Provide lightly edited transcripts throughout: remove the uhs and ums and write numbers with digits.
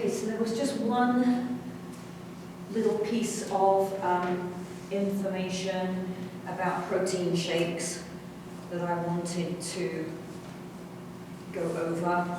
Okay, so there was just one little piece of information about protein shakes that I wanted to go over.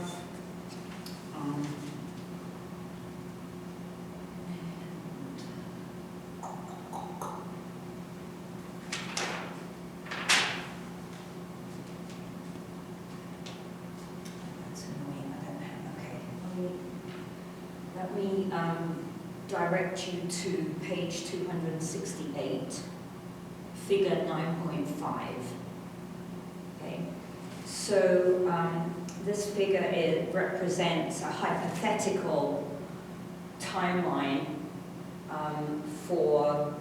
Let me direct you to page 268, figure 9.5. Okay, so this figure represents a hypothetical timeline for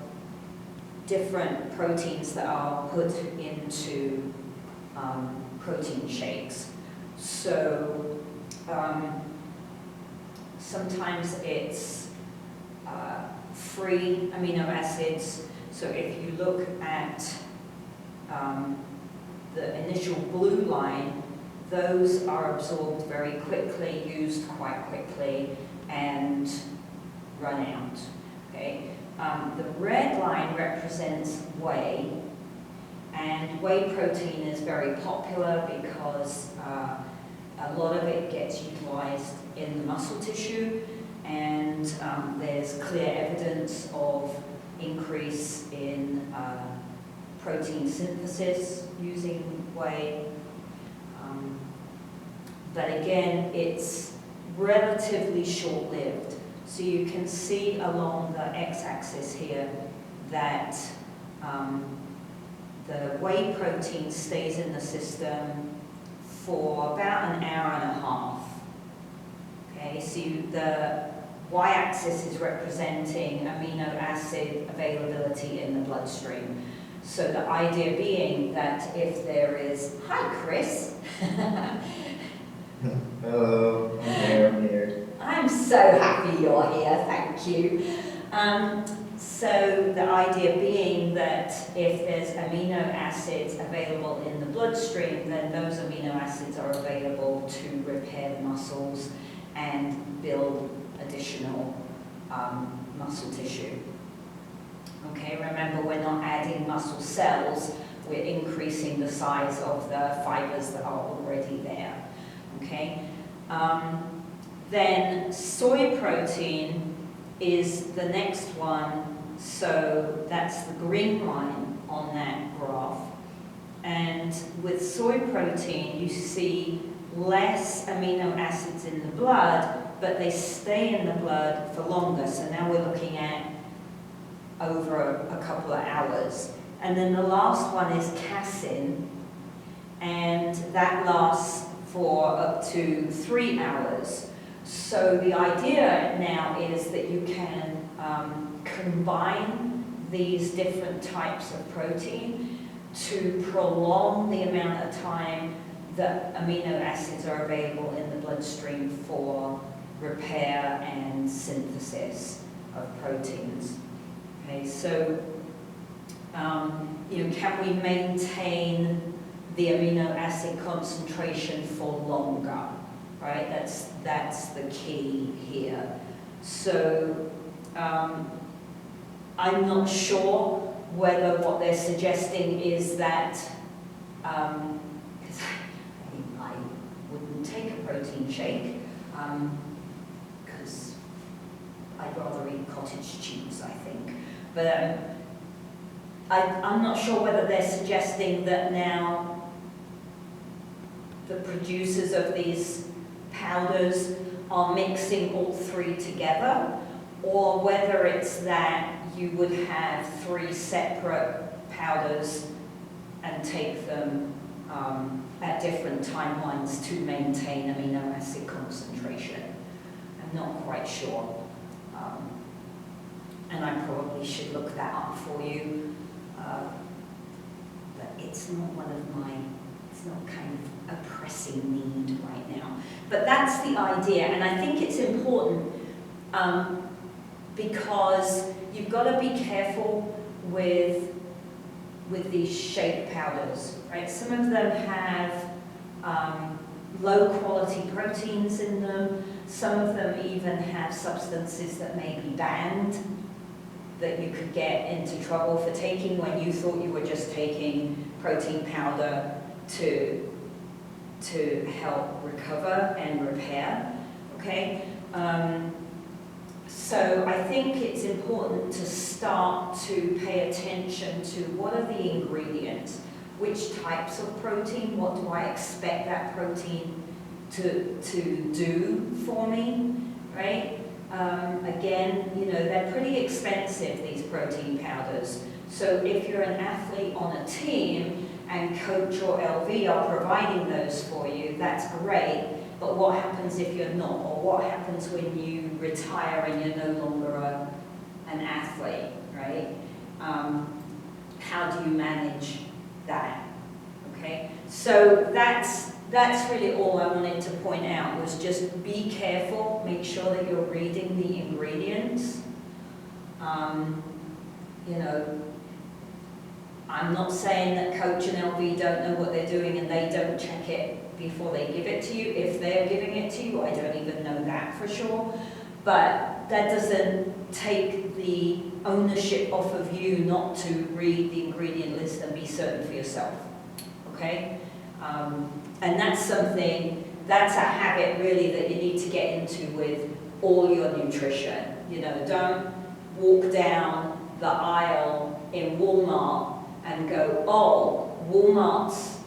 different proteins that are put into protein shakes. So sometimes it's free amino acids. So if you look at the initial blue line, those are absorbed very quickly, used quite quickly, and run out. Okay. The red line represents whey, and whey protein is very popular because a lot of it gets utilized in the muscle tissue, and there's clear evidence of increase in protein synthesis using whey. But again, it's relatively short-lived. So you can see along the x-axis here that the whey protein stays in the system for about an hour and a half. Okay, so the y-axis is representing amino acid availability in the bloodstream. So the idea being that if there is, hi Chris. Hello, I'm here. I'm so happy you're here, thank you. So the idea being that if there's amino acids available in the bloodstream, then those amino acids are available to repair the muscles and build additional muscle tissue. Okay, remember we're not adding muscle cells, we're increasing the size of the fibers that are already there. Okay, then soy protein is the next one, so that's the green line on that graph. And with soy protein, you see less amino acids in the blood, but they stay in the blood for longer. So now we're looking at over a couple of hours. And then the last one is casein, and that lasts for up to 3 hours. So the idea now is that you can combine these different types of protein to prolong the amount of time that amino acids are available in the bloodstream for repair and synthesis of proteins. Okay, so can we maintain the amino acid concentration for longer? Right, that's the key here. So I'm not sure whether what they're suggesting is that, because I wouldn't take a protein shake, because I'd rather eat cottage cheese, I think. But I'm not sure whether they're suggesting that now the producers of these powders are mixing all three together, or whether it's that you would have 3 separate powders and take them at different timelines to maintain amino acid concentration. I'm not quite sure. And I probably should look that up for you. But it's not it's not kind of a pressing need right now. But that's the idea, and I think it's important because you've got to be careful with these shake powders, right? Some of them have low quality proteins in them. Some of them even have substances that may be banned, that you could get into trouble for taking when you thought you were just taking protein powder to help recover and repair, okay? So I think it's important to start to pay attention to what are the ingredients, which types of protein, what do I expect that protein to do for me, right? Again, you know, they're pretty expensive, these protein powders. So if you're an athlete on a team and Coach or LV are providing those for you, that's great. But what happens if you're not? Or what happens when you retire and you're no longer an athlete, right? How do you manage that? Okay, so that's really all I wanted to point out, was just be careful, make sure that you're reading the ingredients. You know, I'm not saying that Coach and LV don't know what they're doing and they don't check it before they give it to you. If they're giving it to you, I don't even know that for sure. But that doesn't take the ownership off of you not to read the ingredient list and be certain for yourself, okay? And that's something, that's a habit really that you need to get into with all your nutrition. You know, don't walk down the aisle in Walmart and go, oh, Walmart's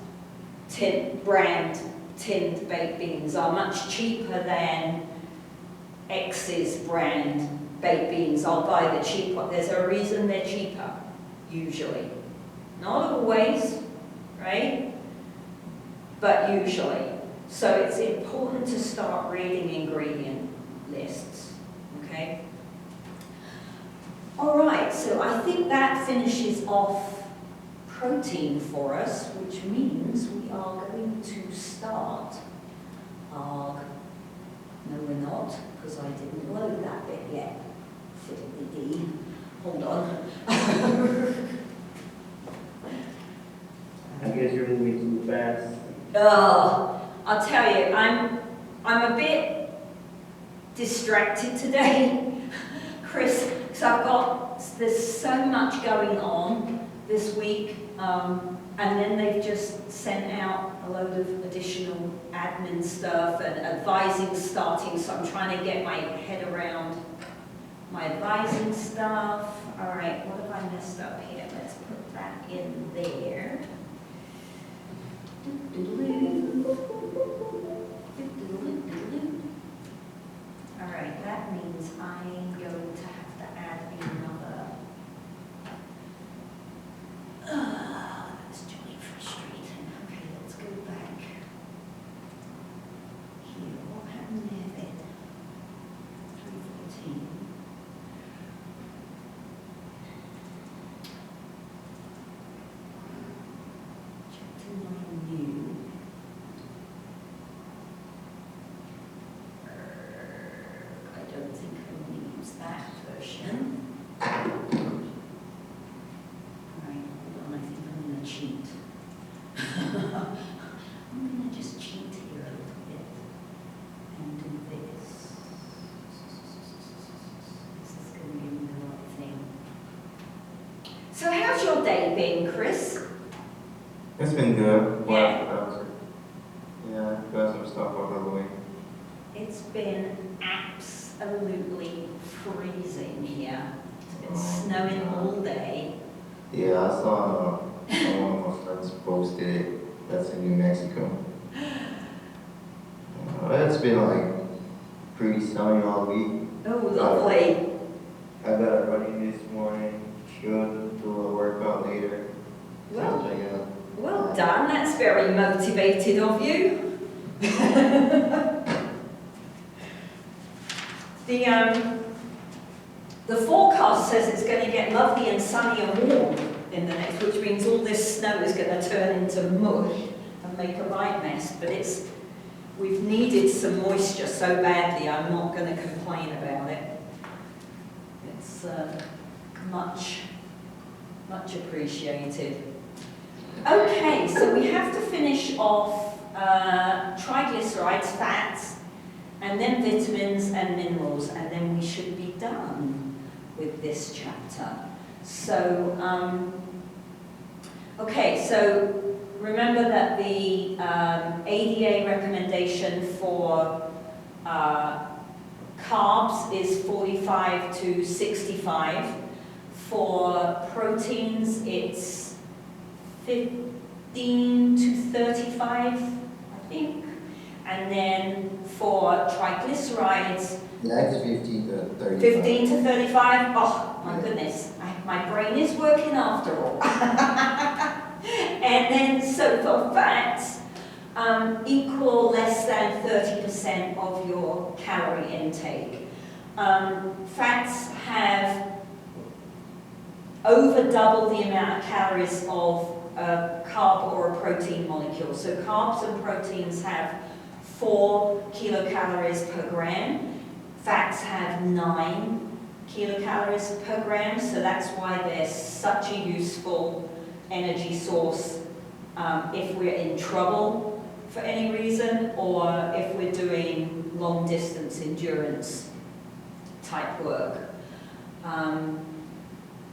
brand tinned baked beans are much cheaper than X's brand baked beans. I'll buy the cheap one. There's a reason they're cheaper, usually. Not always, right? But usually. So it's important to start reading ingredient lists, okay? All right, so I think that finishes off protein for us, which means we are going to start our, no we're not, because I didn't load that bit yet. Fiddly-dee. Hold on. I guess you're moving too fast. Oh, I'll tell you, I'm a bit distracted today, Chris, because there's so much going on this week, and then they've just sent out a load of additional admin stuff and advising starting, so I'm trying to get my head around my advising stuff. All right, what have I messed up here? Let's put that in there. All right, that means I'm going to have to add another. That's really frustrating. Okay, let's go back here. What happened there then? 314. Chapter 9 new. I don't think I want to use that version. Alright, hold on, I think I'm going to cheat. I'm going to just cheat here a little bit and do this. This is going to give me the right thing. So how's your day been, Chris? It's been good. Yeah. Yeah, got some stuff out of the way. It's been absolutely freezing here. It's been snowing all day. Yeah, I saw one of my friends posted it. That's in New Mexico. It's been like pretty sunny all week. Oh, lovely. I got running this morning. Should do a workout later. Well done. That's very motivated of you. The forecast says it's going to get lovely and sunny and warm in the next, which means all this snow is going to turn into mush and make a right mess. But we've needed some moisture so badly, I'm not going to complain about it. It's much appreciated. Okay, so we have to finish off triglycerides, fats, and then vitamins and minerals, and then we should be done with this chapter. So, okay, so remember that the ADA recommendation for carbs is 45 to 65. For proteins, it's 15 to 35, I think. And then for triglycerides, Yeah, it's 15 to 35. 15 to 35? Oh, my goodness. My brain is working after all. And then, so for fats, equal or less than 30% of your calorie intake. Fats have over double the amount of calories of a carb or a protein molecule. So carbs and proteins have 4 kilocalories per gram. Fats have 9 kilocalories per gram, so that's why they're such a useful energy source if we're in trouble for any reason, or if we're doing long distance endurance type work.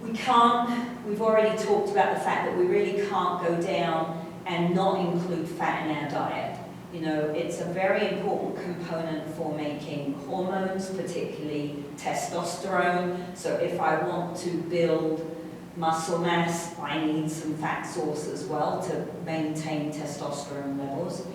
We've already talked about the fact that we really can't go down and not include fat in our diet. You know, it's a very important component for making hormones, particularly testosterone. So if I want to build muscle mass, I need some fat source as well to maintain testosterone levels.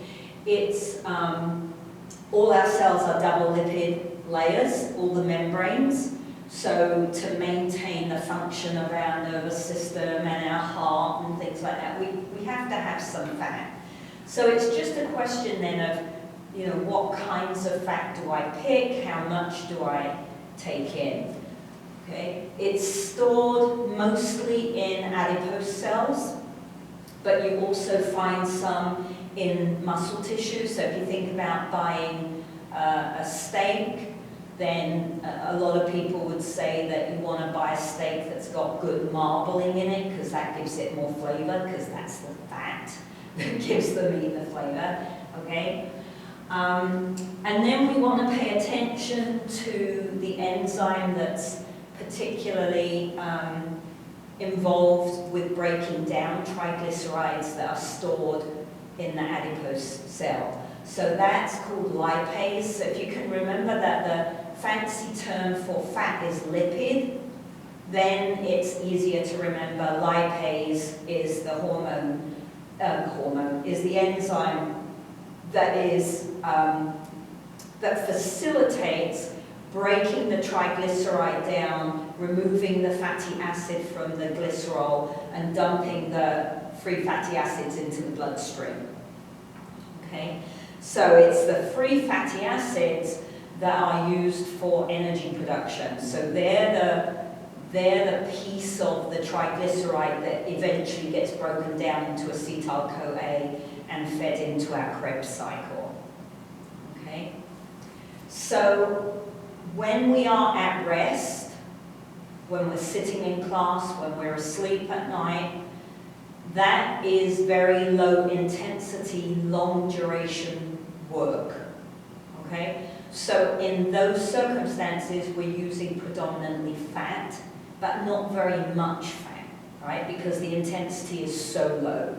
It's all our cells are double lipid layers, all the membranes. So to maintain the function of our nervous system and our heart and things like that, we have to have some fat. So it's just a question then of, you know, what kinds of fat do I pick? How much do I take in? Okay, it's stored mostly in adipose cells, but you also find some in muscle tissue. So if you think about buying a steak, then a lot of people would say that you want to buy a steak that's got good marbling in it, because that gives it more flavor, because that's the fat that gives the meat the flavor, okay? And then we want to pay attention to the enzyme that's particularly involved with breaking down triglycerides that are stored in the adipose cell. So that's called lipase. So if you can remember that the fancy term for fat is lipid, then it's easier to remember lipase is the is the enzyme that is that facilitates breaking the triglyceride down, removing the fatty acid from the glycerol, and dumping the free fatty acids into the bloodstream. Okay, so it's the free fatty acids that are used for energy production. So they're the piece of the triglyceride that eventually gets broken down into acetyl-CoA and fed into our Krebs cycle. Okay? So when we are at rest, when we're sitting in class, when we're asleep at night, that is very low intensity, long duration work. Okay? So in those circumstances, we're using predominantly fat, but not very much fat, right? Because the intensity is so low,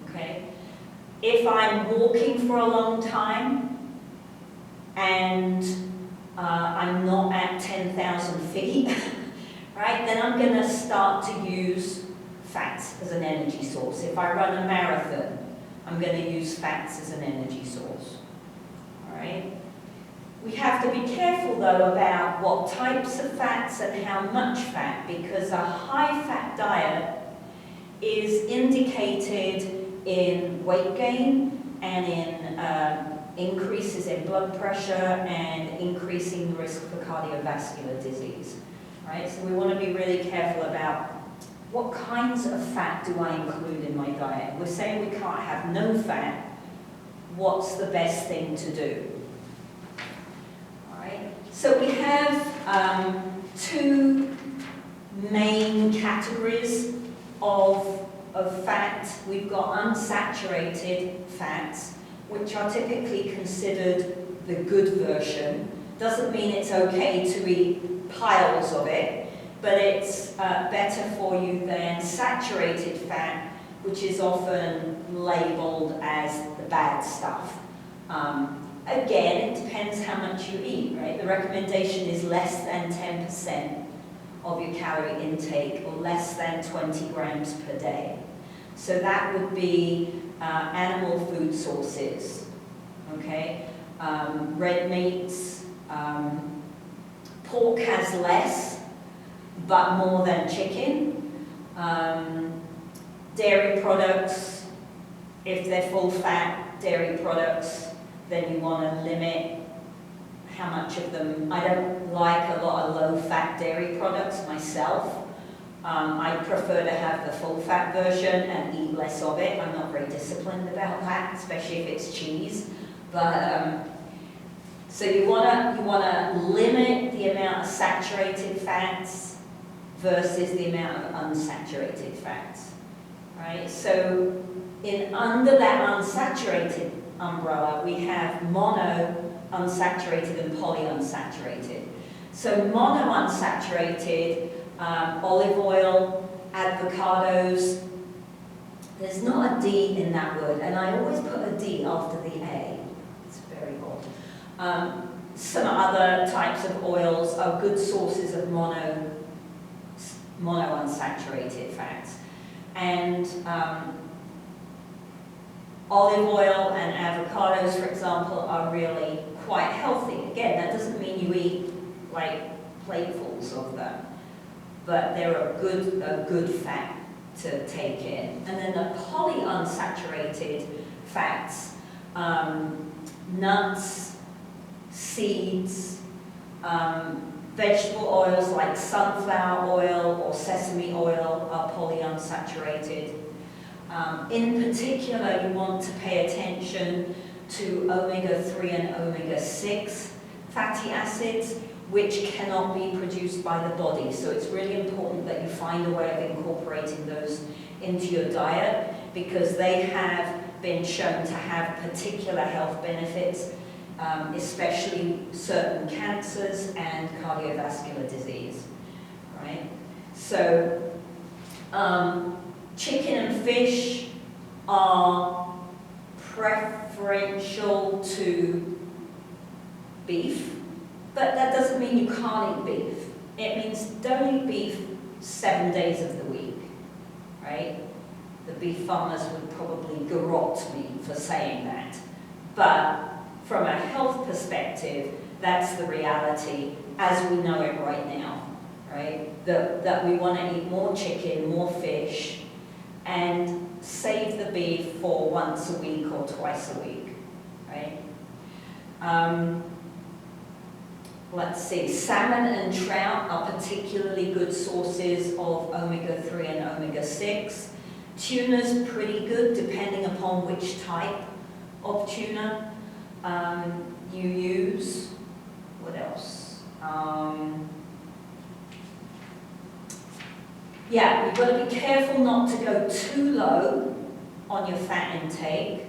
okay? If I'm walking for a long time and I'm not at 10,000 feet, right, then I'm gonna start to use fats as an energy source. If I run a marathon, I'm gonna use fats as an energy source, all right? We have to be careful, though, about what types of fats and how much fat, because a high-fat diet is indicated in weight gain and in increases in blood pressure and increasing the risk for cardiovascular disease. Right? So we want to be really careful about what kinds of fat do I include in my diet. We're saying we can't have no fat. What's the best thing to do? So we have two main categories of fat. We've got unsaturated fats, which are typically considered the good version. Doesn't mean it's okay to eat piles of it, but it's better for you than saturated fat, which is often labeled as the bad stuff. Again, it depends how much you eat, right? The recommendation is less than 10% of your calorie intake, or less than 20 grams per day. So that would be animal food sources, okay? Red meats, pork has less, but more than chicken. Dairy products, if they're full fat dairy products, then you want to limit how much of them. I don't like a lot of low-fat dairy products myself. I prefer to have the full-fat version and eat less of it. I'm not very disciplined about that, especially if it's cheese. But so you wanna limit the amount of saturated fats versus the amount of unsaturated fats, right? So under that unsaturated umbrella, we have mono unsaturated and polyunsaturated. So mono unsaturated, olive oil, avocados, there's not a D in that word, and I always put a D after the A. It's very odd. Some other types of oils are good sources of mono unsaturated fats. And olive oil and avocados, for example, are really quite healthy. Again, that doesn't mean you eat like platefuls of them, but they're a good fat to take in. And then the polyunsaturated fats, nuts, seeds, vegetable oils like sunflower oil or sesame oil are polyunsaturated. In particular, you want to pay attention to omega-3 and omega-6 fatty acids, which cannot be produced by the body. So it's really important that you find a way of incorporating those into your diet, because they have been shown to have particular health benefits, especially certain cancers and cardiovascular disease, right? So chicken and fish are preferential to beef, but that doesn't mean you can't eat beef. It means don't eat beef 7 days of the week, right? The beef farmers would probably garrote me for saying that. But from a health perspective, that's the reality as we know it right now, right? That we want to eat more chicken, more fish, and save the beef for once a week or twice a week, right? Let's see, salmon and trout are particularly good sources of omega-3 and omega-6. Tuna's pretty good depending upon which type of tuna you use. What else? Yeah, you've got to be careful not to go too low on your fat intake,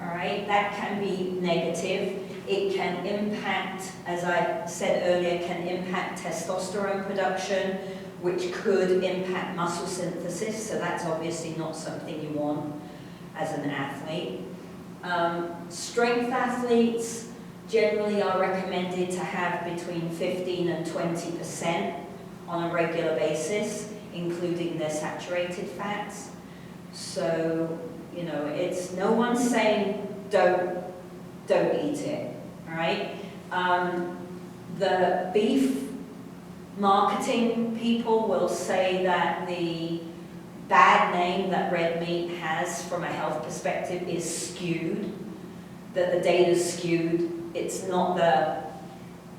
all right? That can be negative. It can impact, as I said earlier, can impact testosterone production, which could impact muscle synthesis, so that's obviously not something you want as an athlete. Strength athletes generally are recommended to have between 15 and 20% on a regular basis, including their saturated fats. So, you know, it's no one's saying don't eat it, all right? The beef marketing people will say that the bad name that red meat has from a health perspective is skewed, that the data's skewed. It's not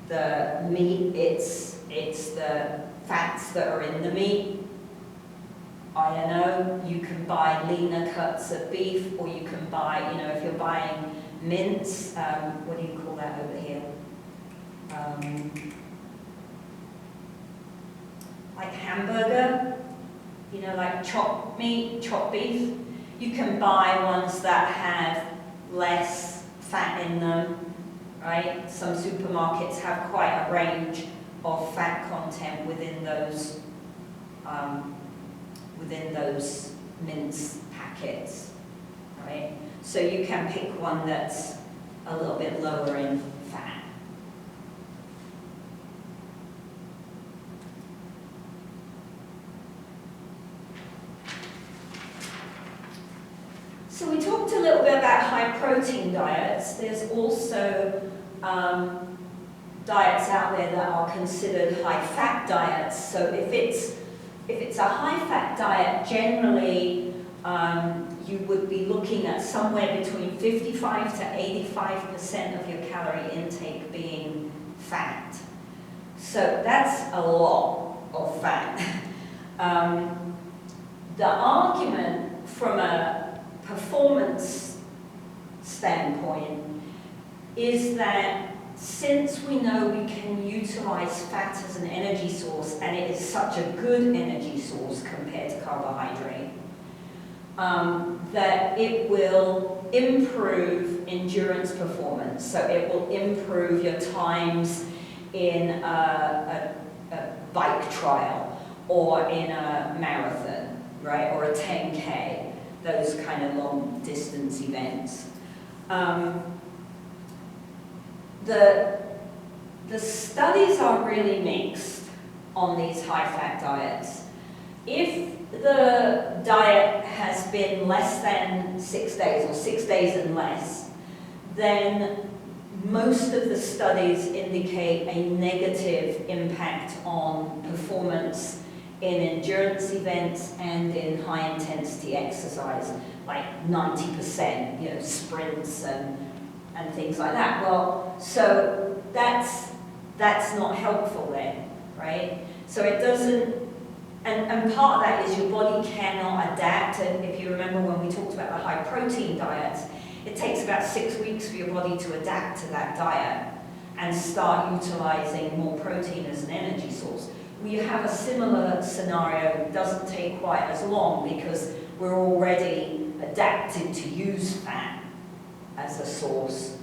the meat, it's the fats that are in the meat. I don't know, you can buy leaner cuts of beef, or you can buy, you know, if you're buying mince, what do you call that over here? Like hamburger, you know, like chopped meat, chopped beef. You can buy ones that have less fat in them, right? Some supermarkets have quite a range of fat content within those mince packets, right? So you can pick one that's a little bit lower in fat. So we talked a little bit about high protein diets. There's also diets out there that are considered high fat diets. So if it's a high fat diet, generally you would be looking at somewhere between 55 to 85% of your calorie intake being fat. So that's a lot of fat. The argument from a performance standpoint is that since we know we can utilize fat as an energy source, and it is such a good energy source compared to carbohydrate, that it will improve endurance performance. So it will improve your times in a bike trial or in a marathon, right, or a 10K, those kind of long distance events. The studies are really mixed on these high-fat diets. If the diet has been less than 6 days, or 6 days and less, then most of the studies indicate a negative impact on performance in endurance events and in high-intensity exercise, like 90%, sprints and things like that. Well, so that's not helpful then, right? So it doesn't, and part of that is your body cannot adapt. And if you remember when we talked about the high protein diets, it takes about 6 weeks for your body to adapt to that diet and start utilizing more protein as an energy source. We have a similar scenario. It doesn't take quite as long because we're already adapted to use fat as a source,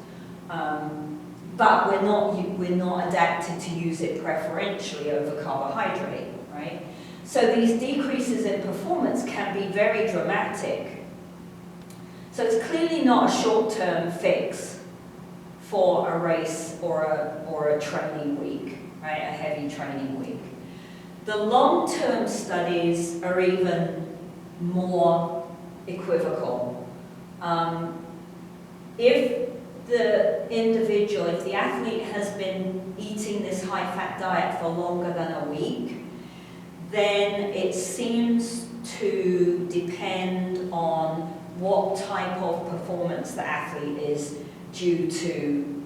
but we're not adapted to use it preferentially over carbohydrate, right? So these decreases in performance can be very dramatic. So it's clearly not a short-term fix for a race or a training week, right? A heavy training week. The long-term studies are even more equivocal. If the athlete has been eating this high-fat diet for longer than a week, then it seems to depend on what type of performance the athlete is due to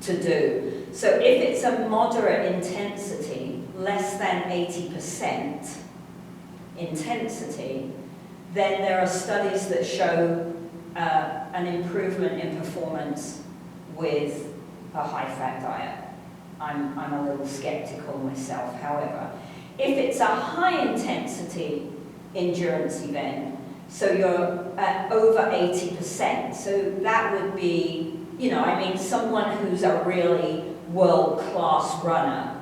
do. So if it's a moderate intensity, less than 80% intensity, then there are studies that show an improvement in performance with a high-fat diet. I'm a little skeptical myself, however. If it's a high-intensity endurance event, so you're at over 80%, so that would be, someone who's a really world-class runner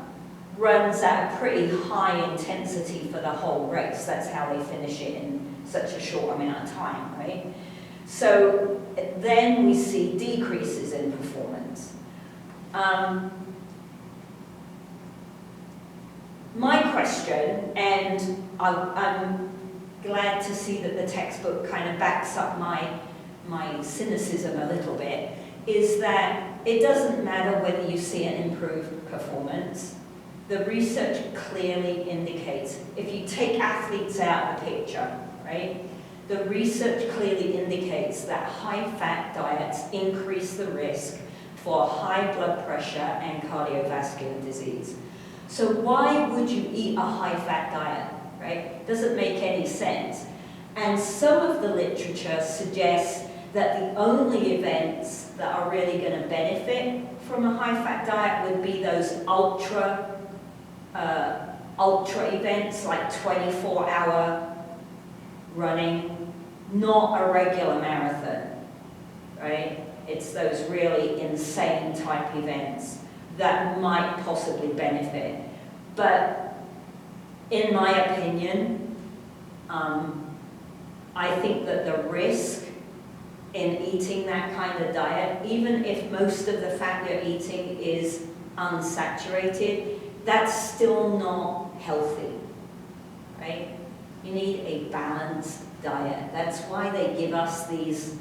runs at a pretty high intensity for the whole race. That's how they finish it in such a short amount of time, right? So then we see decreases in performance. My question, and I'm glad to see that the textbook kind of backs up my cynicism a little bit, is that it doesn't matter whether you see an improved performance. The research clearly indicates, if you take athletes out of the picture, right, the research clearly indicates that high-fat diets increase the risk for high blood pressure and cardiovascular disease. So why would you eat a high-fat diet, right? Doesn't make any sense. And some of the literature suggests that the only events that are really going to benefit from a high-fat diet would be those ultra events like 24-hour running, not a regular marathon, right? it's those really insane type events that might possibly benefit. But in my opinion, I think that the risk in eating that kind of diet, even if most of the fat you're eating is unsaturated, that's still not healthy, right? You need a balanced diet. That's why they give us these,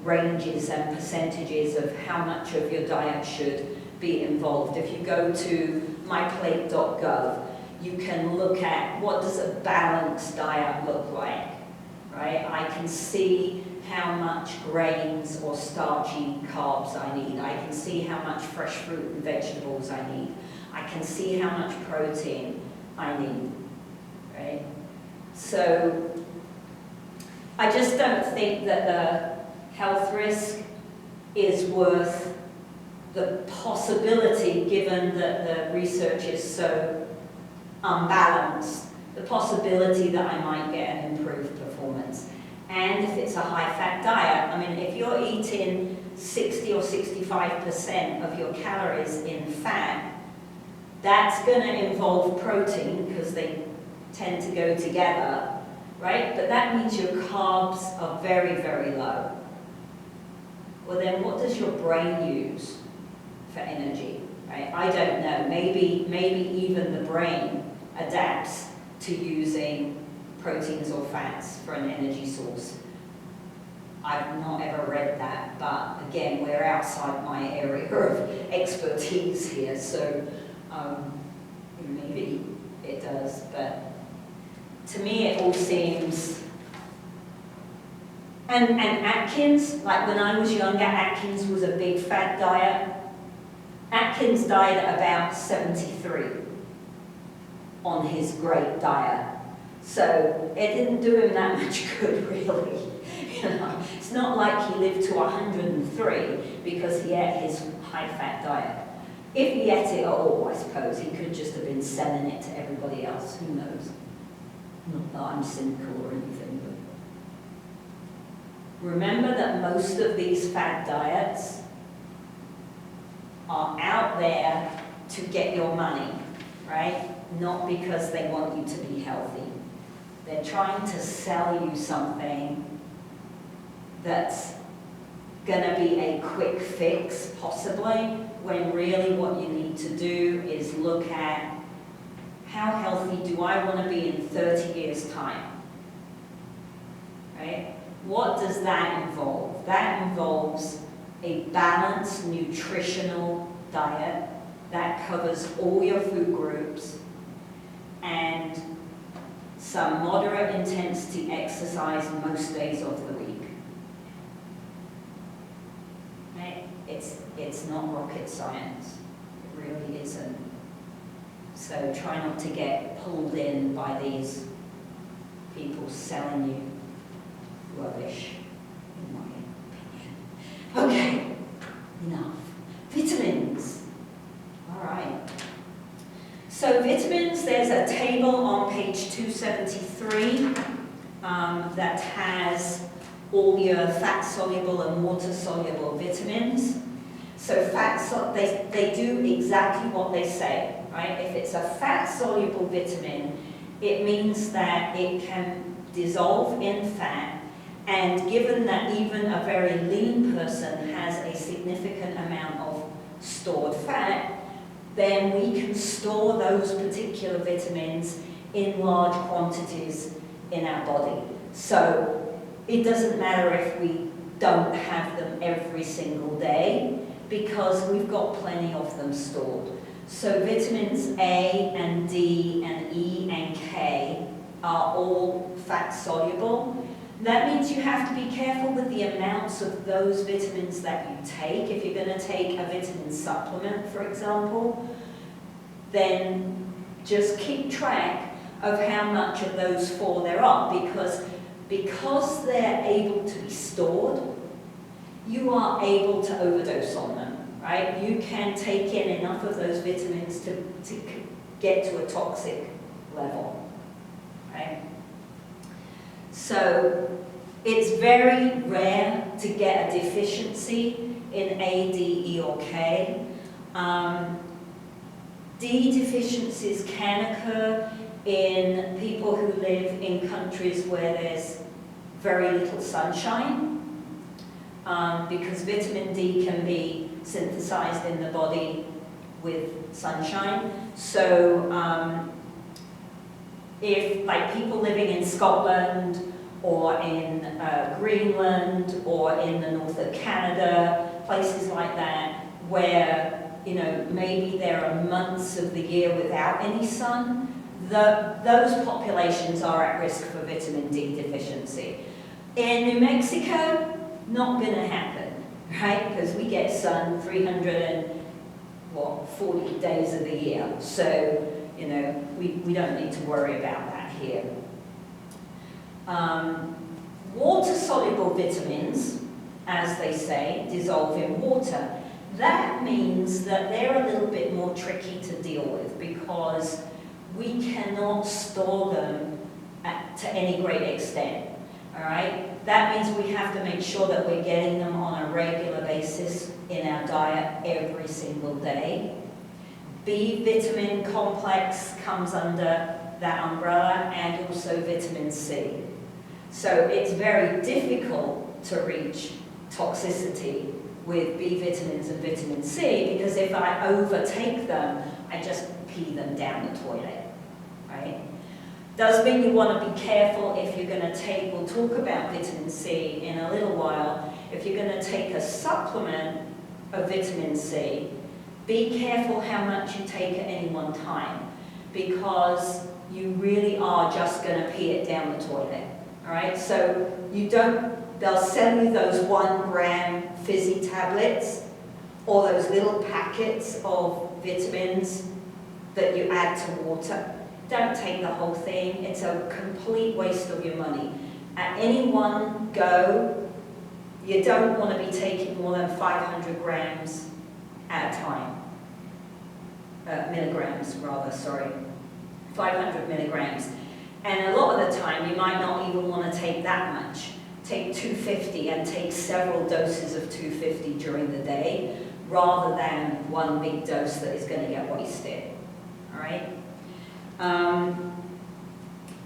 ranges and percentages of how much of your diet should be involved. If you go to myplate.gov, you can look at what does a balanced diet look like, right? I can see how much grains or starchy carbs I need. I can see how much fresh fruit and vegetables I need. I can see how much protein I need, right? So I just don't think that the health risk is worth the possibility, given that the research is so unbalanced, the possibility that I might get an improved performance. And if it's a high-fat diet, I mean, if you're eating 60 or 65% of your calories in fat, that's going to involve protein, because they tend to go together, right? But that means your carbs are very, very low. Well, then what does your brain use for energy, right? I don't know. Maybe even the brain adapts to using proteins or fats for an energy source. I've not ever read that, but again, we're outside my area of expertise here, so maybe it does, but to me it all seems... And Atkins, like when I was younger, Atkins was a big fat diet. Atkins died at about 73 on his great diet. So it didn't do him that much good, really. It's not like he lived to 103 because he ate his high-fat diet. If he ate it at all, I suppose, he could just have been selling it to everybody else. Who knows? Not that I'm cynical or anything, but... Remember that most of these fad diets are out there to get your money, right? Not because they want you to be healthy. They're trying to sell you something that's going to be a quick fix, possibly, when really what you need to do is look at how healthy do I want to be in 30 years' time, right? What does that involve? That involves a balanced nutritional diet that covers all your food groups and some moderate intensity exercise most days of the week. Right? It's not rocket science. It really isn't. So try not to get pulled in by these people selling you rubbish, in my opinion. Okay, enough. Vitamins. All right. So vitamins, there's a table on page 273 that has all your fat-soluble and water-soluble vitamins. So they do exactly what they say, right? If it's a fat-soluble vitamin, it means that it can dissolve in fat. And given that even a very lean person has a significant amount of stored fat, then we can store those particular vitamins in large quantities in our body. So it doesn't matter if we don't have them every single day, because we've got plenty of them stored. So vitamins A and D and E and K are all fat soluble. That means you have to be careful with the amounts of those vitamins that you take. If you're going to take a vitamin supplement, for example, then just keep track of how much of those four there are, because they're able to be stored, you are able to overdose on them, right? You can take in enough of those vitamins to get to a toxic level, right? So it's very rare to get a deficiency in A, D, E, or K. D deficiencies can occur in people who live in countries where there's very little sunshine, because vitamin D can be synthesized in the body with sunshine. So if like people living in Scotland or in Greenland or in the north of Canada, places like that, where maybe there are months of the year without any sun, those populations are at risk for vitamin D deficiency. In New Mexico, not going to happen, right? Because we get sun 340 days of the year. So, we don't need to worry about that here. Water-soluble vitamins, as they say, dissolve in water. That means that they're a little bit more tricky to deal with because we cannot store them to any great extent, all right? That means we have to make sure that we're getting them on a regular basis in our diet every single day. B vitamin complex comes under that umbrella, and also vitamin C. So it's very difficult to reach toxicity with B vitamins and vitamin C, because if I overtake them, I just pee them down the toilet, right? Does mean you want to be careful if you're going to take, we'll talk about vitamin C in a little while, if you're going to take a supplement of vitamin C, be careful how much you take at any one time, because you really are just going to pee it down the toilet, all right? So they'll sell you those 1 gram fizzy tablets or those little packets of vitamins that you add to water. Don't take the whole thing. It's a complete waste of your money. At any one go, you don't want to be taking more than 500 grams at a time. Milligrams, rather, sorry. 500 milligrams. And a lot of the time, you might not even want to take that much. Take 250 and take several doses of 250 during the day, rather than one big dose that is going to get wasted. All right?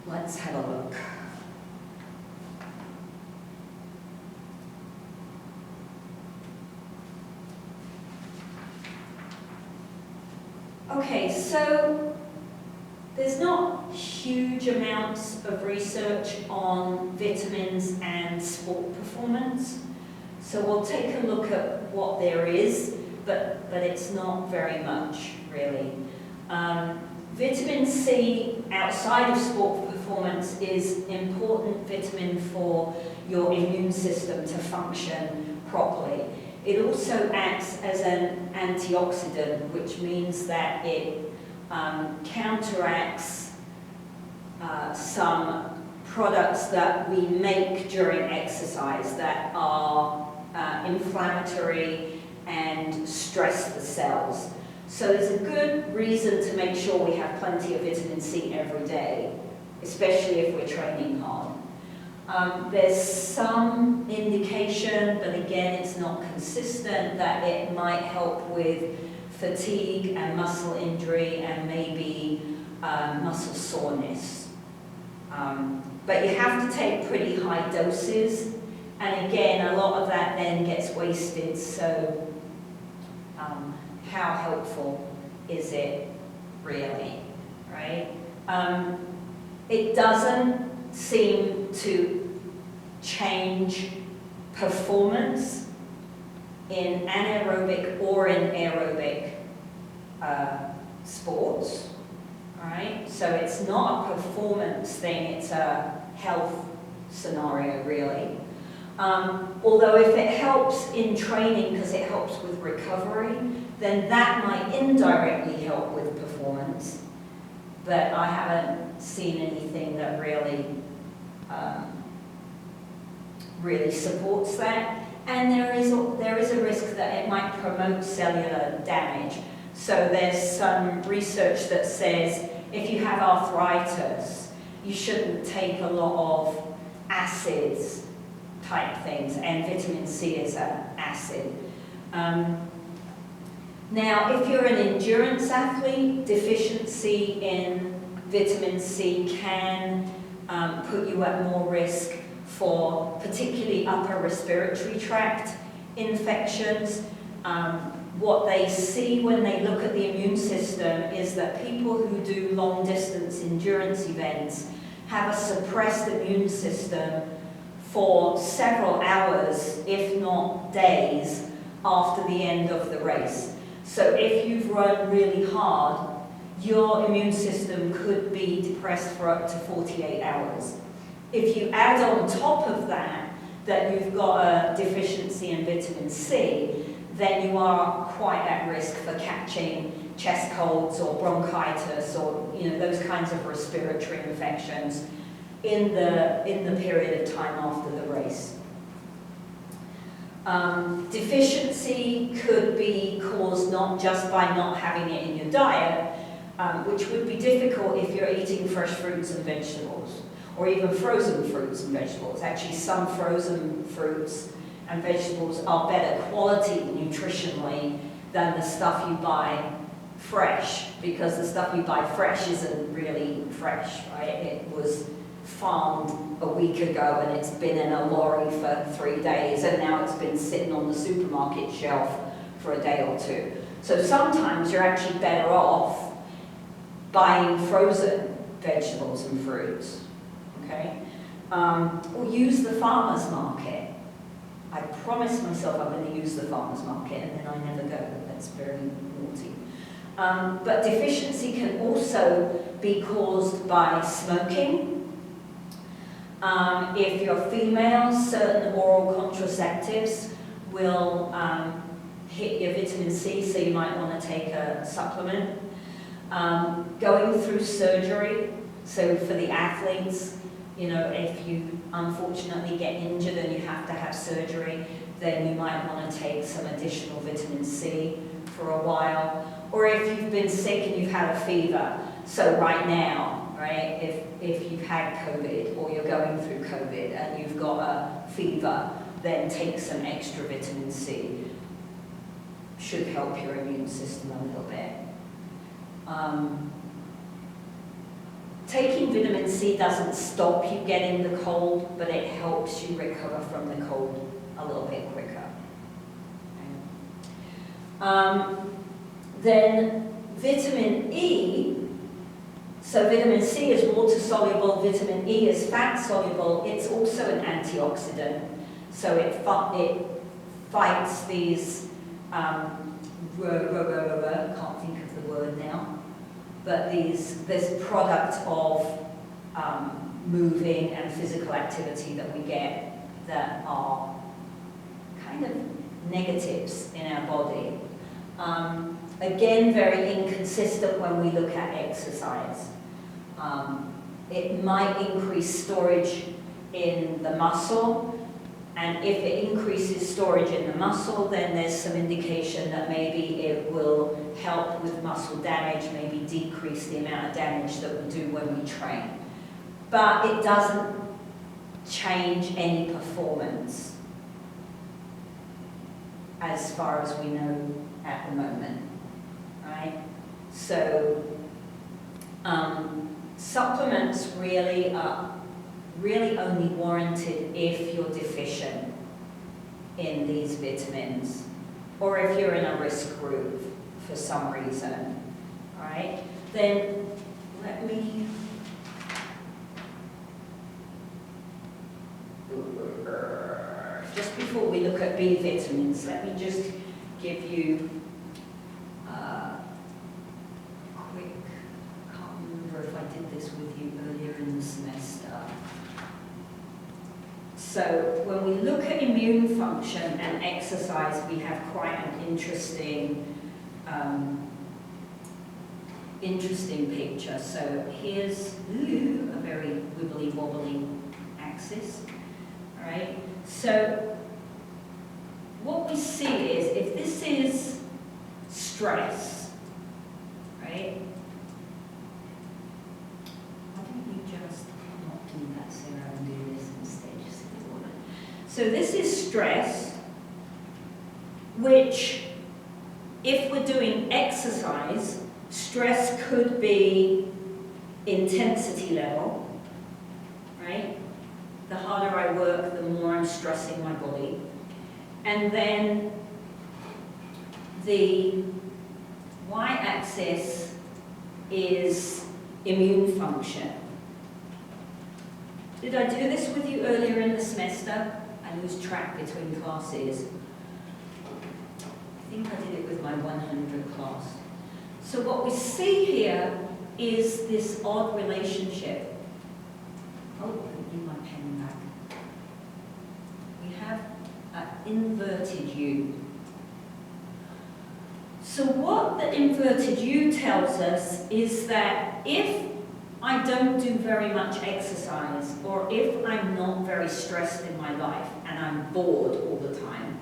Let's have a look. Okay, so there's not huge amounts of research on vitamins and sport performance. So we'll take a look at what there is, but it's not very much, really. Vitamin C outside of sport performance is important vitamin for your immune system to function properly. It also acts as an antioxidant, which means that it counteracts some products that we make during exercise that are inflammatory and stress the cells. So there's a good reason to make sure we have plenty of vitamin C every day, especially if we're training hard. There's some indication, but again it's not consistent, that it might help with fatigue and muscle injury and maybe muscle soreness. But you have to take pretty high doses, and again a lot of that then gets wasted, so how helpful is it really, right? It doesn't seem to change performance in anaerobic or in aerobic sports, all right? So it's not a performance thing, it's a health scenario, really. Although if it helps in training because it helps with recovery, then that might indirectly help with performance. But I haven't seen anything that really really supports that. And there is a risk that it might promote cellular damage. So there's some research that says if you have arthritis, you shouldn't take a lot of acids type things, and vitamin C is an acid. Now, if you're an endurance athlete, deficiency in vitamin C can put you at more risk for particularly upper respiratory tract infections. What they see when they look at the immune system is that people who do long distance endurance events have a suppressed immune system for several hours, if not days, after the end of the race. So if you've run really hard, your immune system could be depressed for up to 48 hours. If you add on top of that you've got a deficiency in vitamin C, then you are quite at risk for catching chest colds or bronchitis or those kinds of respiratory infections in the period of time after the race. Deficiency could be caused not just by not having it in your diet, which would be difficult if you're eating fresh fruits and vegetables, or even frozen fruits and vegetables. Actually, some frozen fruits and vegetables are better quality nutritionally than the stuff you buy fresh, because the stuff you buy fresh isn't really fresh, right? It was farmed a week ago and it's been in a lorry for 3 days, and now it's been sitting on the supermarket shelf for a day or two. So sometimes you're actually better off buying frozen vegetables and fruits, okay? Or use the farmer's market. I promised myself I'm going to use the farmer's market, and then I never go. That's very naughty. But deficiency can also be caused by smoking. If you're female, certain oral contraceptives will hit your vitamin C, so you might want to take a supplement. Going through surgery, so for the athletes, if you unfortunately get injured and you have to have surgery, then you might want to take some additional vitamin C for a while. Or if you've been sick and you've had a fever, so right now, right, if you've had COVID or you're going through COVID and you've got a fever, then take some extra vitamin C. Should help your immune system a little bit. Taking vitamin C doesn't stop you getting the cold, but it helps you recover from the cold a little bit quicker. Then vitamin E, so vitamin C is water-soluble, vitamin E is fat-soluble, it's also an antioxidant, so it fights these, can't think of the word now, but this product of moving and physical activity that we get that are kind of negatives in our body. Again, very inconsistent when we look at exercise. It might increase storage in the muscle, and if it increases storage in the muscle, then there's some indication that maybe it will help with muscle damage, maybe decrease the amount of damage that we do when we train. But it doesn't change any performance as far as we know at the moment, right? So supplements really are only warranted if you're deficient in these vitamins, or if you're in a risk group for some reason, right? Then let me just before we look at B vitamins, let me just give you a quick, I can't remember if I did this with you earlier in the semester. So when we look at immune function and exercise, we have quite an interesting picture. So here's a very wibbly wobbly axis, all right? So what we see is, if this is stress, right? Why don't you just not do that, Sarah, and do this instead? Just ignore it. So So this is stress, which, if we're doing exercise, stress could be intensity level, right? The harder I work, the more I'm stressing my body. And then the y-axis is immune function. Did I do this with you earlier in the semester? I lose track between classes. I think I did it with my 100 class. So what we see here is this odd relationship. Oh, I need my pen back. We have an inverted U. So what the inverted U tells us is that if I don't do very much exercise, or if I'm not very stressed in my life and I'm bored all the time,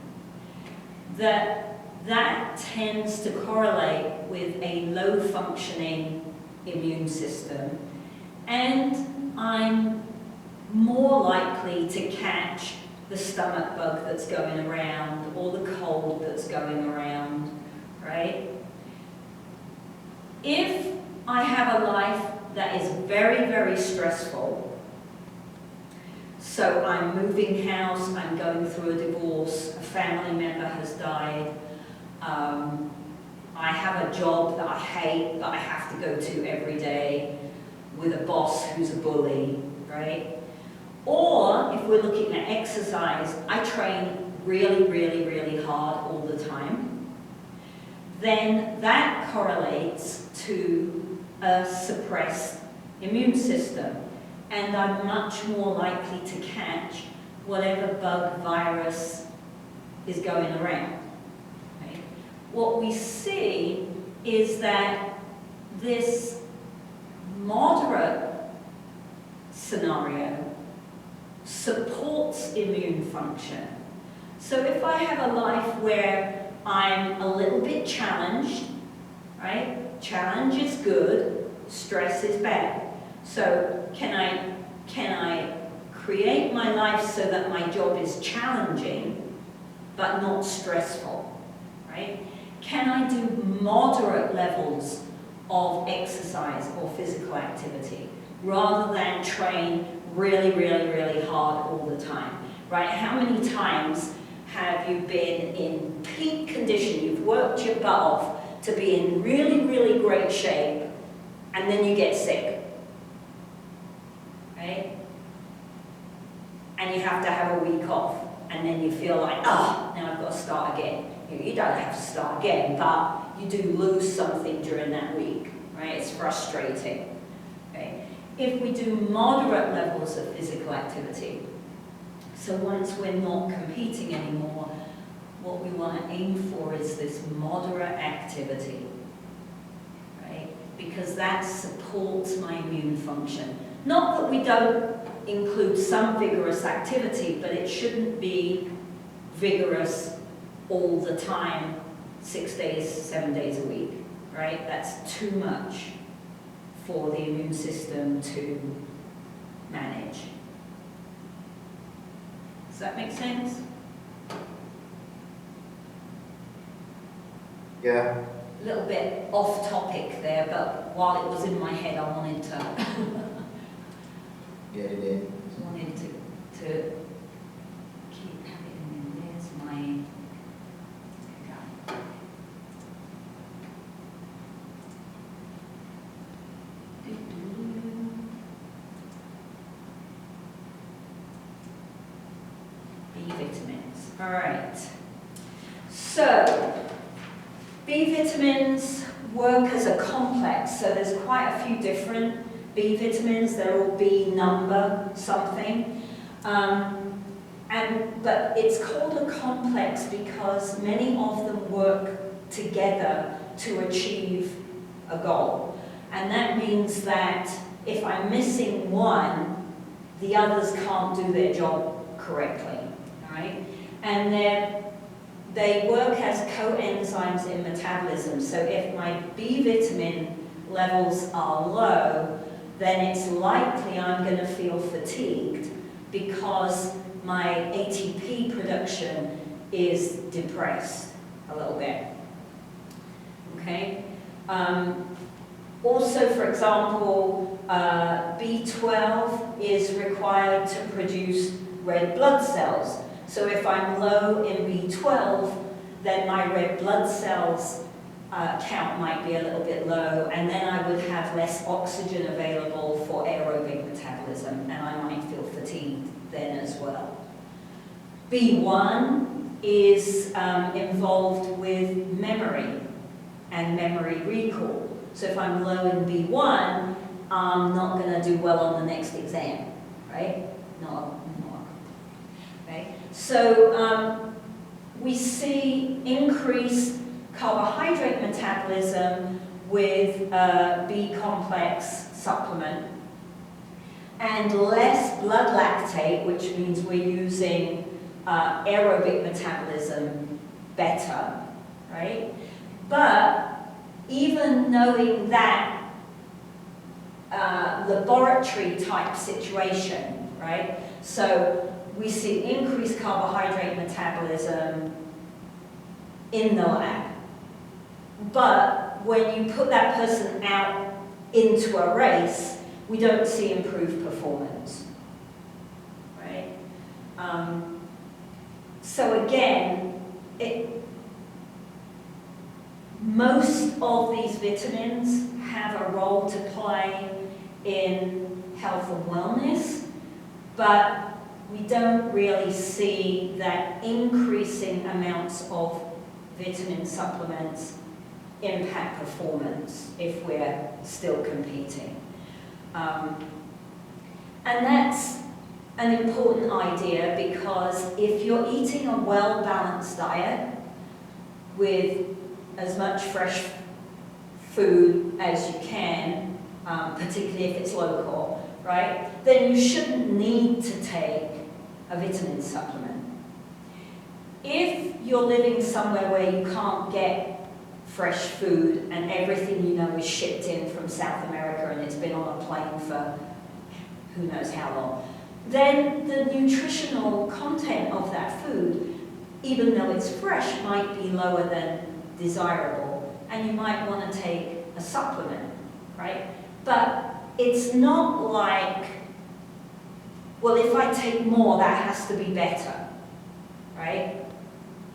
that tends to correlate with a low functioning immune system, and I'm more likely to catch the stomach bug that's going around or the cold that's going around, right? If I have a life that is very, very stressful, so I'm moving house, I'm going through a divorce, a family member has died, I have a job that I hate, that I have to go to every day, with a boss who's a bully, right? Or, if we're looking at exercise, I train really, really, really hard all the time, then that correlates to a suppressed immune system, and I'm much more likely to catch whatever bug, virus is going around. Right? What we see is that this moderate scenario supports immune function. So if I have a life where I'm a little bit challenged, right? Challenge is good, stress is bad. So can I create my life so that my job is challenging but not stressful, right? Can I do moderate levels of exercise or physical activity rather than train really, really, really hard all the time, right? How many times have you been in peak condition, you've worked your butt off to be in really, really great shape, and then you get sick, right? And you have to have a week off, and then you feel like, now I've got to start again. You don't have to start again, but you do lose something during that week, right? It's frustrating, okay? If we do moderate levels of physical activity, so once we're not competing anymore, what we want to aim for is this moderate activity, right? Because that supports my immune function. Not that we don't include some vigorous activity, but it shouldn't be vigorous all the time, 6 days, 7 days a week, right? That's too much for the immune system to manage. Does that make sense? Yeah. A little bit off topic there, but while it was in my head, I wanted to Yeah, it is. wanted to keep having in. There's my B vitamins. All right. So B vitamins work as a complex, so there's quite a few different B vitamins. They're all B number something. But it's called a complex because many of them work together to achieve a goal. And that means that if I'm missing one, the others can't do their job correctly. All right? And they work as coenzymes in metabolism. So if my B vitamin levels are low, then it's likely I'm going to feel fatigued because my ATP production is depressed a little bit. Okay? Also, for example, B12 is required to produce red blood cells. So if I'm low in B12, then my red blood cells count might be a little bit low, and then I would have less oxygen available for aerobic metabolism, and I might feel fatigued then as well. B1 is involved with memory and memory recall. So if I'm low in B1, I'm not going to do well on the next exam, right? Not. Okay? So we see increased carbohydrate metabolism with B complex supplement, and less blood lactate, which means we're using aerobic metabolism better, right? But even knowing that laboratory type situation, right? So we see increased carbohydrate metabolism in the lab. But when you put that person out into a race, we don't see improved performance, right? So again, most of these vitamins have a role to play in health and wellness, but we don't really see that increasing amounts of vitamin supplements impact performance if we're still competing. And that's an important idea, because if you're eating a well-balanced diet with as much fresh food as you can, particularly if it's local, right, then you shouldn't need to take a vitamin supplement. If you're living somewhere where you can't get fresh food and everything you know is shipped in from South America and it's been on a plane for who knows how long, then the nutritional content of that food, even though it's fresh, might be lower than desirable, and you might want to take a supplement, right? But it's not like, well, if I take more, that has to be better, right?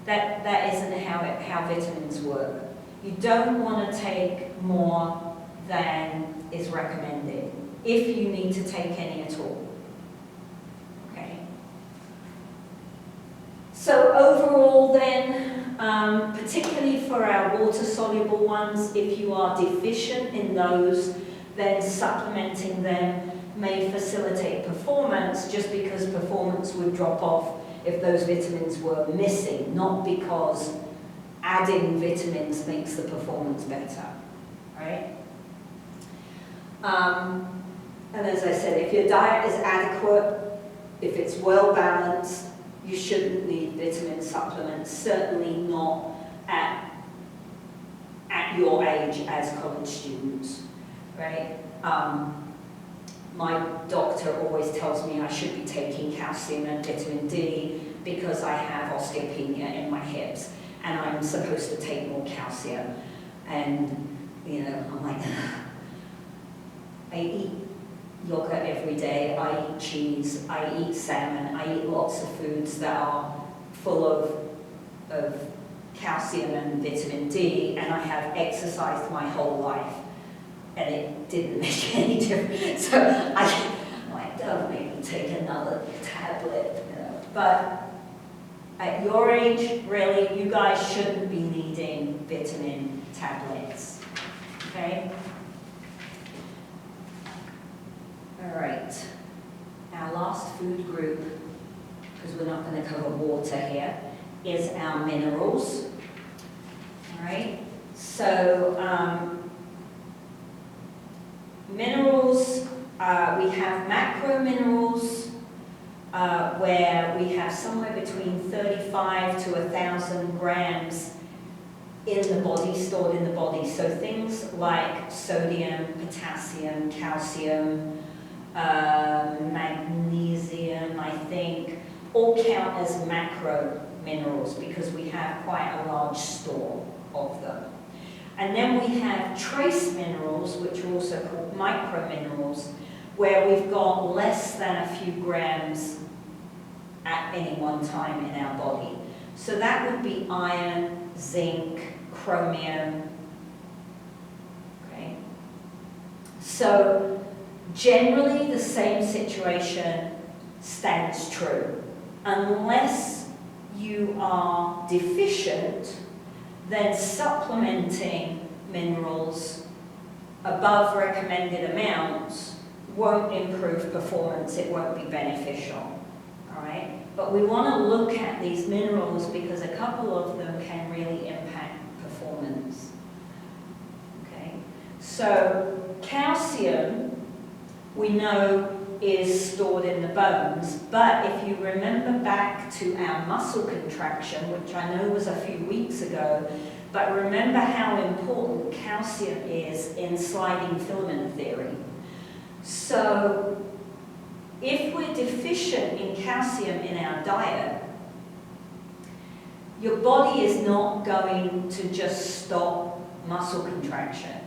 That isn't how vitamins work. You don't want to take more than is recommended, if you need to take any at all. Okay? So overall then, particularly for our water-soluble ones, if you are deficient in those, then supplementing them may facilitate performance, just because performance would drop off if those vitamins were missing, not because adding vitamins makes the performance better, right? And as I said, if your diet is adequate, if it's well balanced, you shouldn't need vitamin supplements, certainly not at your age as college students, right? My doctor always tells me I should be taking calcium and vitamin D because I have osteopenia in my hips, and I'm supposed to take more calcium. And, you know, I'm like, I eat yogurt every day, I eat cheese, I eat salmon, I eat lots of foods that are full of calcium and vitamin D, and I have exercised my whole life, and it didn't make any difference. So I'm like, don't make me take another tablet, you know. But at your age, really, you guys shouldn't be needing vitamin tablets, okay? All right, our last food group, because we're not going to cover water here, is our minerals. All right, so minerals, we have macro minerals, where we have somewhere between 35 to 1,000 grams in the body, stored in the body. So things like sodium, potassium, calcium, magnesium, I count as macro minerals because we have quite a large store of them. And then we have trace minerals, which are also called micro minerals, where we've got less than a few grams at any one time in our body. So that would be iron, zinc, chromium. Okay. So generally the same situation stands true. Unless you are deficient, then supplementing minerals above recommended amounts won't improve performance, it won't be beneficial. All right? But we want to look at these minerals because a couple of them can really impact performance. Okay? So calcium, we know, is stored in the bones, but if you remember back to our muscle contraction, which I know was a few weeks ago, but remember how important calcium is in sliding filament theory. So if we're deficient in calcium in our diet, your body is not going to just stop muscle contraction.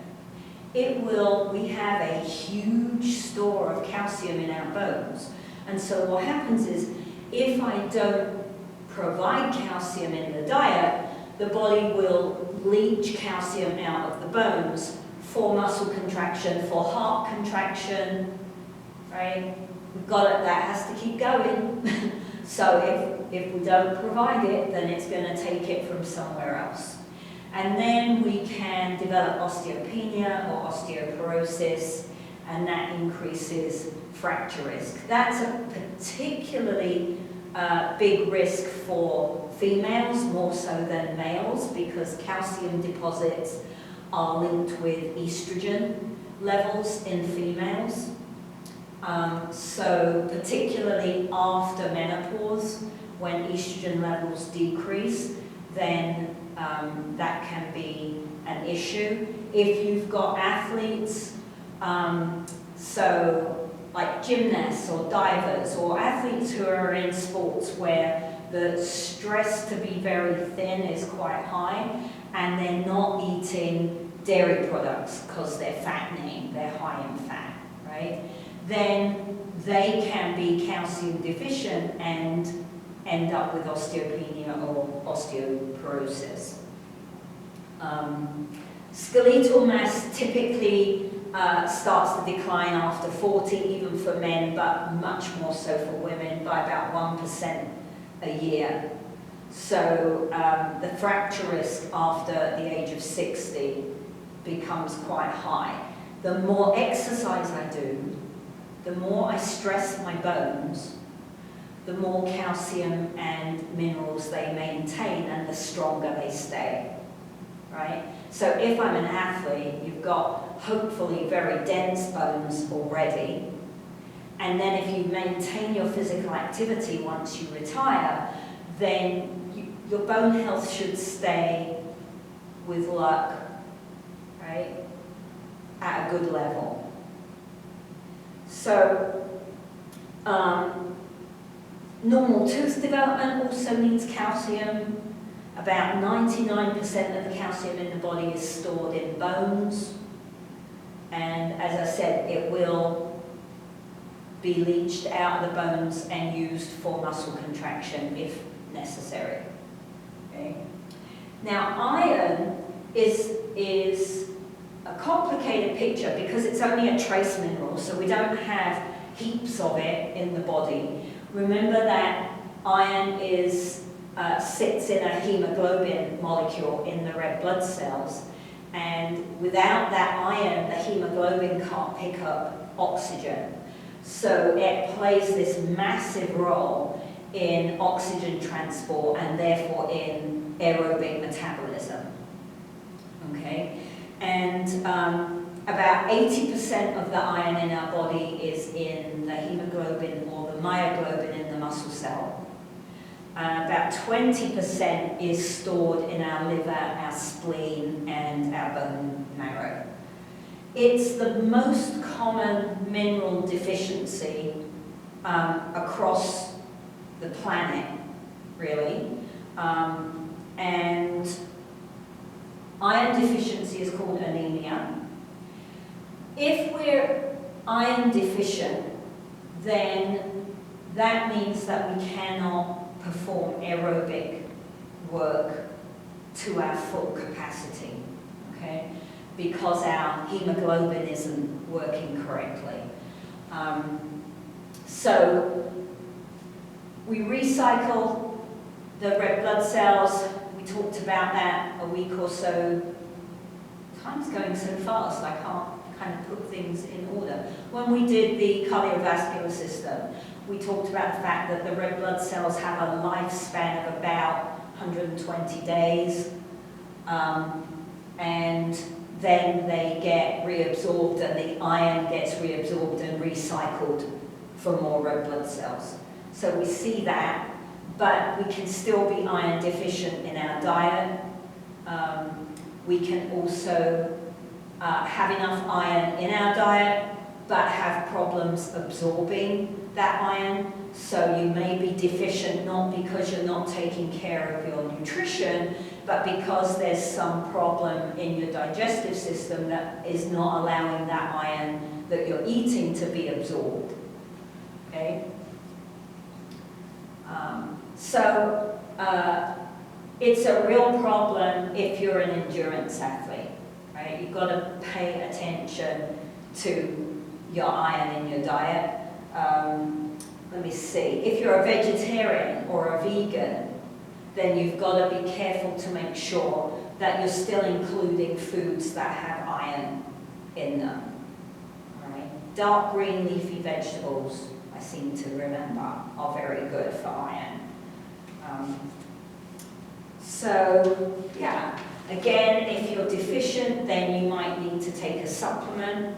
It will, we have a huge store of calcium in our bones. And so what happens is, if I don't provide calcium in the diet, the body will leach calcium out of the bones for muscle contraction, for heart contraction, right? We've got it, that has to keep going. So if we don't provide it, then it's going to take it from somewhere else. And then we can develop osteopenia or osteoporosis, and that increases fracture risk. That's a particularly big risk for females, more so than males, because calcium deposits are linked with estrogen levels in females. So particularly after menopause, when estrogen levels decrease, then that can be an issue. If you've got athletes, so like gymnasts or divers or athletes who are in sports where the stress to be very thin is quite high and they're not eating dairy products because they're fattening, they're high in fat, right? Then they can be calcium deficient and end up with osteopenia or osteoporosis. Skeletal mass typically starts to decline after 40, even for men, but much more so for women, by about 1% a year. So the fracture risk after the age of 60 becomes quite high. The more exercise I do, the more I stress my bones, the more calcium and minerals they maintain and the stronger they stay, right? So if I'm an athlete, you've got hopefully very dense bones already, and then if you maintain your physical activity once you retire, then your bone health should stay, with luck, right, at a good level. So, normal tooth development also needs calcium. About 99% of the calcium in the body is stored in bones. And as I said, it will be leached out of the bones and used for muscle contraction if necessary. Okay? Now, iron is a complicated picture because it's only a trace mineral, so we don't have heaps of it in the body. Remember that iron sits in a hemoglobin molecule in the red blood cells, and without that iron, the hemoglobin can't pick up oxygen. So it plays this massive role in oxygen transport and therefore in aerobic metabolism. Okay? And about 80% of the iron in our body is in the hemoglobin or the myoglobin in the muscle cell. About 20% is stored in our liver, our spleen, and our bone marrow. It's the most common mineral deficiency across the planet really. And iron deficiency is called anemia. If we're iron deficient, then that means that we cannot perform aerobic work to our full capacity, okay? Because our hemoglobin isn't working correctly. So we recycle the red blood cells. We talked about that a week or so. Time's going so fast, I can't kind of put things in order. When we did the cardiovascular system, we talked about the fact that the red blood cells have a lifespan of about 120 days, and then they get reabsorbed and the iron gets reabsorbed and recycled for more red blood cells. So we see that, but we can still be iron deficient in our diet. We can also have enough iron in our diet, but have problems absorbing that iron. So you may be deficient not because you're not taking care of your nutrition, but because there's some problem in your digestive system that is not allowing that iron that you're eating to be absorbed. Okay? It's a real problem if you're an endurance athlete, right? You've got to pay attention to your iron in your diet. Let me see. If you're a vegetarian or a vegan, then you've got to be careful to make sure that you're still including foods that have iron in them. All right? Dark green leafy vegetables, I seem to remember, are very good for iron. So, yeah, again, if you're deficient, then you might need to take a supplement.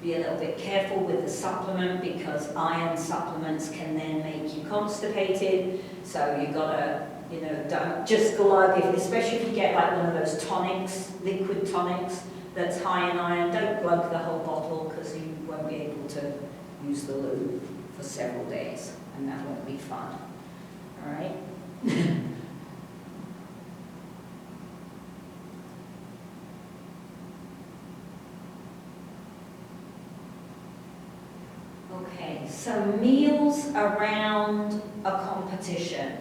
Be a little bit careful with the supplement because iron supplements can then make you constipated. So you gotta, don't just glug, especially if you get like one of those tonics, liquid tonics that's high in iron, don't glug the whole bottle because you won't be able to use the loo for several days, and that won't be fun. All right? Okay, so meals around a competition.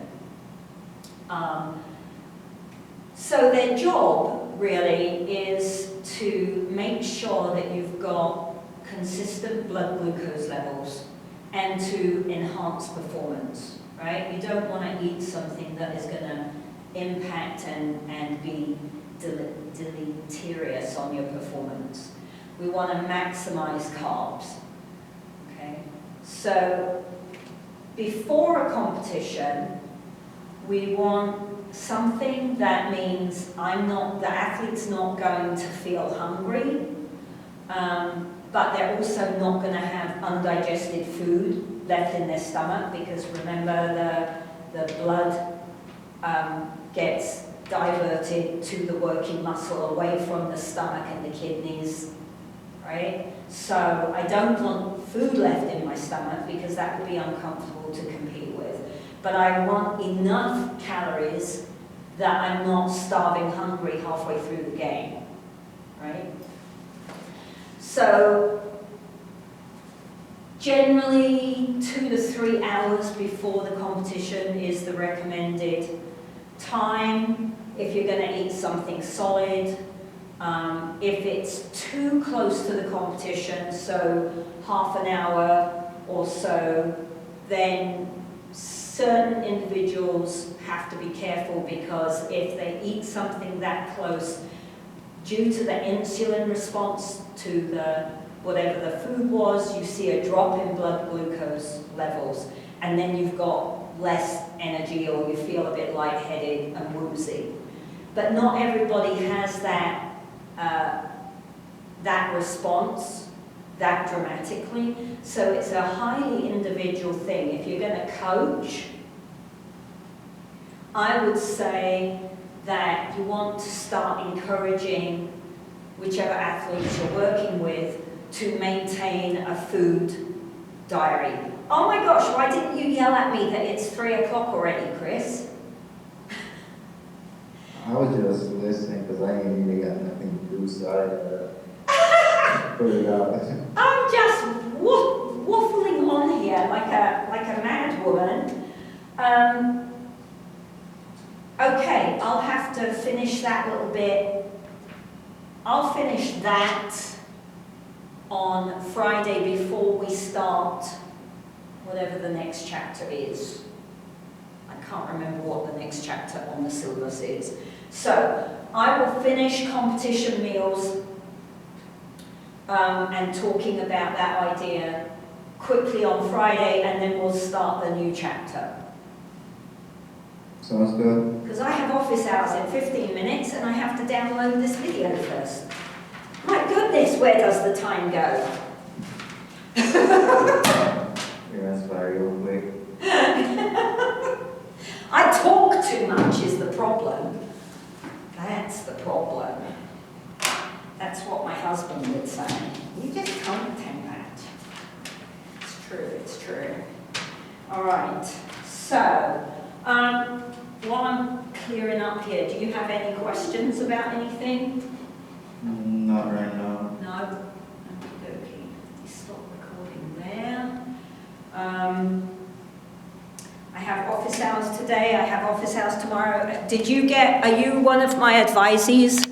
So their job really is to make sure that you've got consistent blood glucose levels and to enhance performance, right? You don't want to eat something that is going to impact and be deleterious on your performance. We want to maximize carbs. So, before a competition, we want something that means the athlete's not going to feel hungry, but they're also not going to have undigested food left in their stomach because remember the blood gets diverted to the working muscle away from the stomach and the kidneys, right? So I don't want food left in my stomach because that would be uncomfortable to compete with. But I want enough calories that I'm not starving hungry halfway through the game, right? So generally 2 to 3 hours before the competition is the recommended time if you're going to eat something solid. If it's too close to the competition, so half an hour or so, then certain individuals have to be careful because if they eat something that close, due to the insulin response to whatever the food was, you see a drop in blood glucose levels, and then you've got less energy or you feel a bit lightheaded and woozy. But not everybody has that response that dramatically, so it's a highly individual thing. If you're going to coach, I would say that you want to start encouraging whichever athletes you're working with to maintain a food diary. Oh my gosh, why didn't you yell at me that it's 3 o'clock already, Chris? I was just listening because I ain't really got nothing to do, so I put it out. I'm just waffling on here like a mad woman. Okay, I'll have to finish that little bit. I'll finish that on Friday before we start whatever the next chapter is. I can't remember what the next chapter on the syllabus is. So I will finish competition meals and talking about that idea quickly on Friday, and then we'll start the new chapter. Sounds good. Because I have office hours in 15 minutes and I have to download this video first. My goodness, where does the time go? You're inspired real quick. I talk too much is the problem. That's the problem. That's what my husband would say. You just can't take that. It's true, it's true. All right, so while I'm clearing up here, do you have any questions about anything? Not right now. No? Okay, stop recording there. I have office hours today, I have office hours tomorrow. Are you one of my advisees?